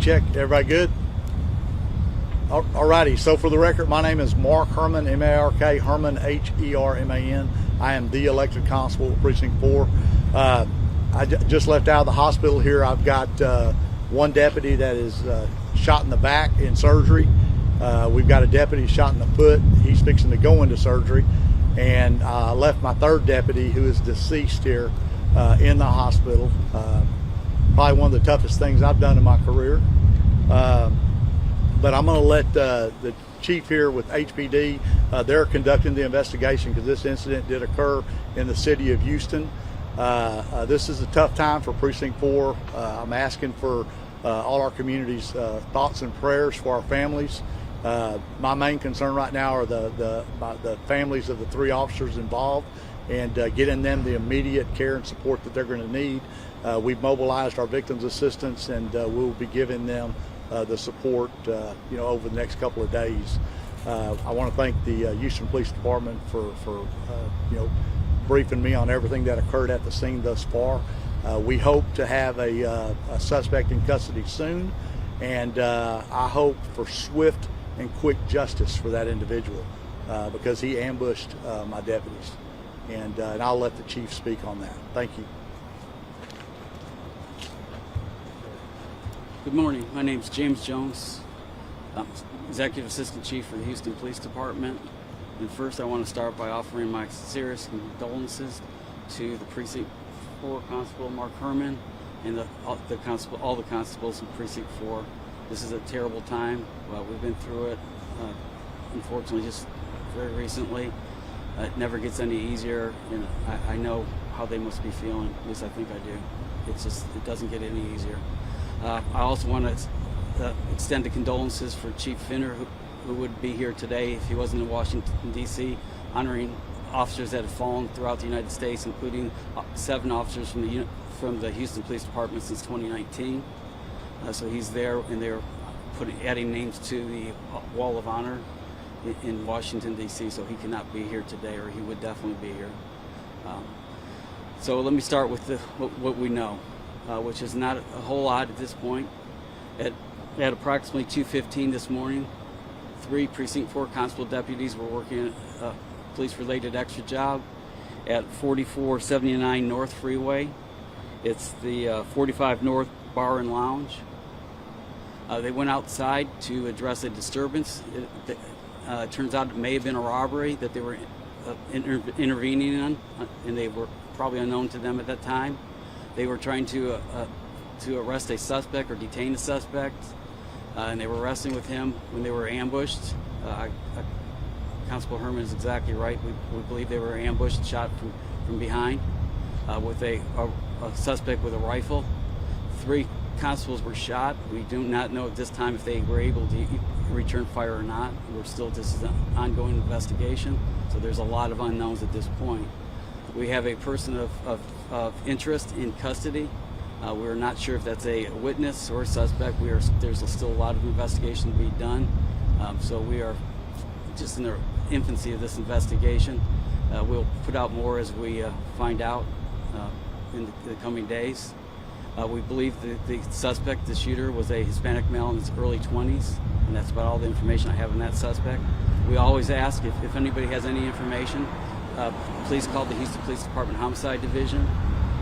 check. Everybody good? Alrighty, so for the record, my name is Mark Herman, M-A-R-K, Herman, H-E-R-M-A-N. I am the elected constable of Precinct 4. I just left out of the hospital here. I've got one deputy that is shot in the back in surgery. We've got a deputy shot in the foot. He's fixing to go into surgery. And I left my third deputy, who is deceased here, in the hospital. Probably one of the toughest things I've done in my career. But I'm going to let the chief here with HPD, they're conducting the investigation because this incident did occur in the city of Houston. This is a tough time for Precinct 4. I'm asking for all our community's thoughts and prayers for our families. My main concern right now are the families of the 3 officers involved and getting them the immediate care and support that they're going to need. We've mobilized our victims assistance, and we'll be giving them the support over the next couple of days. I want to thank the Houston Police Department for briefing me on everything that occurred at the scene thus far. We hope to have a suspect in custody soon, and I hope for swift and quick justice for that individual because he ambushed my deputies. And I'll let the chief speak on that. Thank you. Good morning. My name is James Jones. I'm Executive Assistant Chief for the Houston Police Department. And first I want to start by offering my sincerest condolences to the Precinct 4 Constable Mark Herman and all the constables in Precinct 4. This is a terrible time. We've been through it, unfortunately, just very recently. It never gets any easier, and I know how they must be feeling. At least I think I do. It doesn't get any easier. I also want to extend the condolences for Chief Finner, who would be here today if he wasn't in Washington, D.C., honoring officers that have fallen throughout the United States, including 7 officers from the Houston Police Department since 2019. So he's there, and they're adding names to the Wall of Honor in Washington, D.C., so he cannot be here today, or he would definitely be here. So let me start with what we know, which is not a whole lot at this point. At approximately 2:15 this morning, 3 Precinct 4 Constable deputies were working a police-related extra job at 4479 North Freeway. It's the 45 North Bar and Lounge. They went outside to address a disturbance. It turns out it may have been a robbery that they were intervening in, and they were probably unknown to them at that time. They were trying to arrest a suspect or detain a suspect, and they were wrestling with him when they were ambushed. Constable Herman is exactly right. We believe they were ambushed and shot from behind with a suspect with a rifle. 3 constables were shot. We do not know at this time if they were able to return fire or not. This is an ongoing investigation, so there's a lot of unknowns at this point. We have a person of interest in custody. We're not sure if that's a witness or a suspect. There's still a lot of investigation to be done. So we are just in the infancy of this investigation. We'll put out more as we find out in the coming days. We believe the suspect, the shooter, was a Hispanic male in his early 20s, and that's about all the information I have on that suspect. We always ask if anybody has any information, please call the Houston Police Department Homicide Division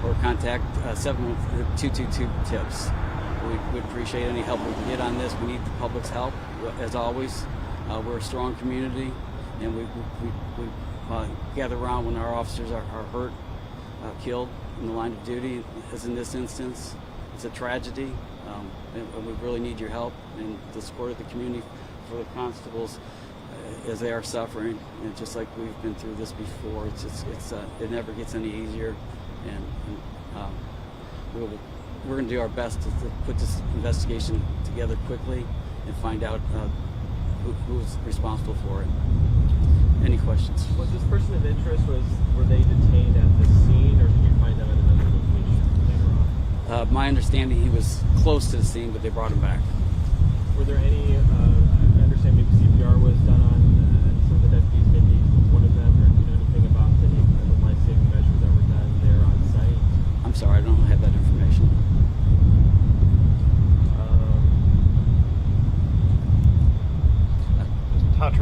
or contact 71222-TIPS. We'd appreciate any help we can get on this. We need the public's help, as always. We're a strong community, and we gather around when our officers are hurt, killed in the line of duty, as in this instance. It's a tragedy, and we really need your help and the support of the community for the constables as they are suffering. And just like we've been through this before, it never gets any easier. And we're going to do our best to put this investigation together quickly and find out who's responsible for it. Any questions? Was this person of interest, were they detained at the scene, or did you find them at another location later on? My understanding, he was close to the scene, but they brought him back. Were there any, I understand maybe CPR was done on some of the deputies, maybe one of them, or do you know anything about any of the life-saving measures that were done there on site? I'm sorry, I don't have that information.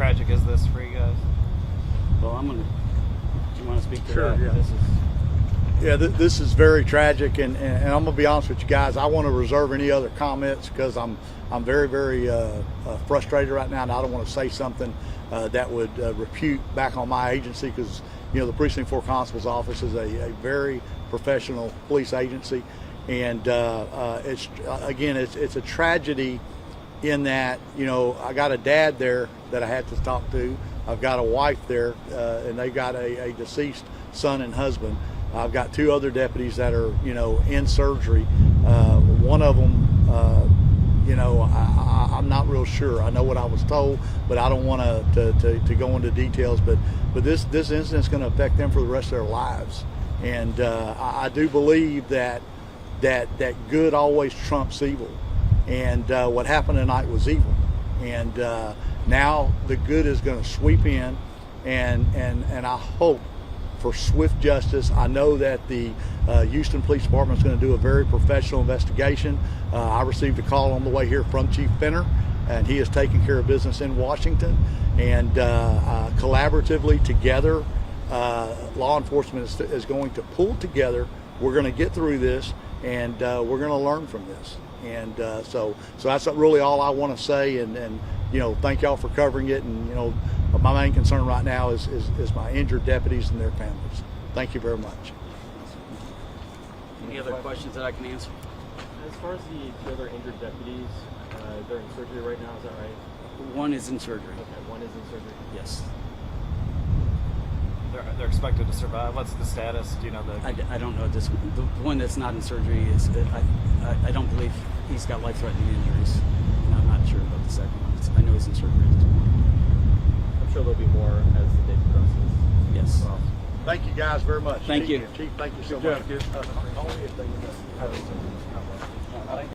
tragic is this for you guys? Well, do you want to speak to Sure, that? yeah. This is, Yeah, this is very tragic, and I'm gonna be honest with you guys. I want to reserve any other comments because I'm very, very frustrated right now, and I don't want to say something that would repute back on my agency, because the Precinct 4 Constable's office is a very professional police agency, and it's a tragedy in that I got a dad there that I had to talk to. I've got a wife there, and they got a deceased son and husband. I've got 2 other deputies that are, in surgery. One of them, I'm not real sure. I know what I was told, but I don't want to go into details. But this incident's going to affect them for the rest of their lives. And I do believe that good always trumps evil. And what happened tonight was evil. And now the good is going to sweep in, and I hope for swift justice. I know that the Houston Police Department is going to do a very professional investigation. I received a call on the way here from Chief Fenner, and he is taking care of business in Washington. And collaboratively together, law enforcement is going to pull together. We're going to get through this, and we're going to learn from this. And so that's really all I want to say. And thank y'all for covering it. And my main concern right now is my injured deputies and their families. Thank you very much. any other questions that I can answer? As far as the other injured deputies, they're in surgery right now, is that right? One is in surgery. Okay, one is in surgery. Yes. They're expected to survive. What's the status? Do you know the? I don't know this one. The one that's not in surgery is I don't believe he's got life-threatening injuries. And I'm not sure about the second one. I know he's in surgery at this point. I'm sure there'll be more as the day progresses. Yes. Well, Thank you guys very much. Thank you. Chief, thank you so Good much. job, kid. Only if they-